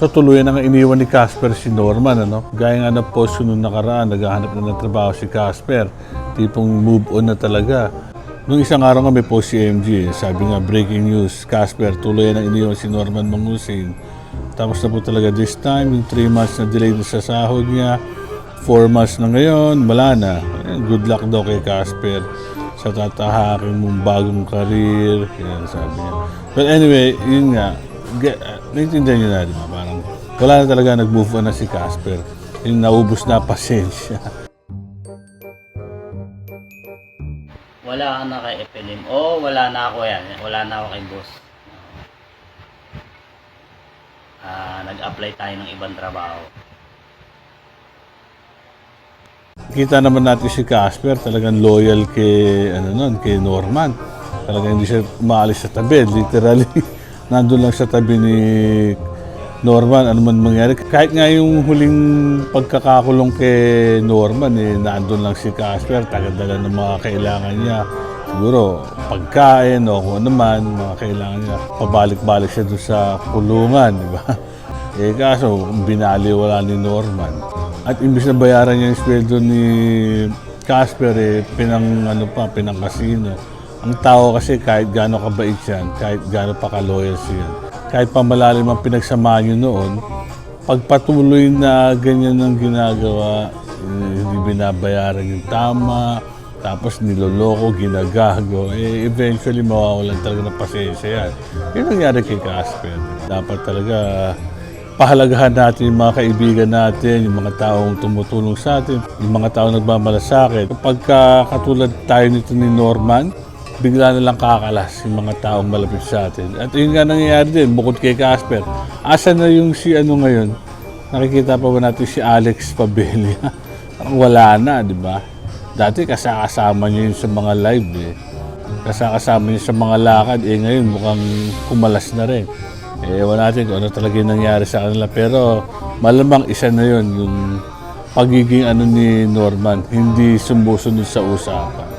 So tuluyan na nga iniwan ni Casper si Norman, ano? Gaya nga na post ko nung nakaraan, naghahanap na ng trabaho si Casper. Tipong move on na talaga. Nung isang araw nga may post si MG, sabi nga, breaking news, Casper, tuluyan na iniwan si Norman Mangusin. Tapos na po talaga this time, yung 3 months na delayed na sa sahod niya, 4 months na ngayon, wala na. Good luck daw kay Casper sa tatahakin mong bagong karir. Yan, sabi niya. But anyway, yun nga, naintindihan niyo na, di ba? Parang wala na talaga, nag-move on na si Casper. Yung naubos na pasensya. Wala ka na kay FLM. Oo, wala na ako yan. Wala na ako kay boss. Nag-apply tayo ng ibang trabaho. Kita naman natin si Casper, talagang loyal kay, kay Norman. Talagang hindi siya umaalis sa tabi. Literally, nandun lang sa tabi ni Norman, ano man mangyari. Kahit nga yung huling pagkakakulong kay Norman, nandun lang si Casper, tagadala ng mga kailangan niya. Siguro, pagkain o kung ano man, mga kailangan niya. Pabalik-balik siya doon sa kulungan, di ba? Kaso, binaliwala ni Norman. At imbis na bayaran niya yung sweldo ni Casper, pinang-casino. Ang tao kasi kahit gaano kabait yan, kahit gaano pa ka-loyal siya, kahit pa malalim ang pinagsamahan nyo noon, pagpatuloy na ganyan ang ginagawa, hindi binabayaran yung tama, tapos niloloko, ginagago, eventually mawawalan talaga ng pasensya yan. Yun nangyari kay Casper. Dapat talaga pahalagahan natin yung mga kaibigan natin, yung mga taong tumutulong sa atin, yung mga taong nagmamalasakit. Kapag katulad tayo nito ni Norman, bigla na lang kakalas yung mga taong malapit sa atin. At yun nga nangyayari din, bukod kay Casper. Asa na yung ngayon? Nakikita pa ba natin si Alex Pabella? Wala na, di ba? Dati kasama niya yun sa mga live kasama niya sa mga lakad. Ngayon mukhang kumalas na rin. Ewan natin kung ano talaga yung nangyari sa kanila. Pero malamang isa na yun, yung pagiging ni Norman, hindi sumusunod sa usapan.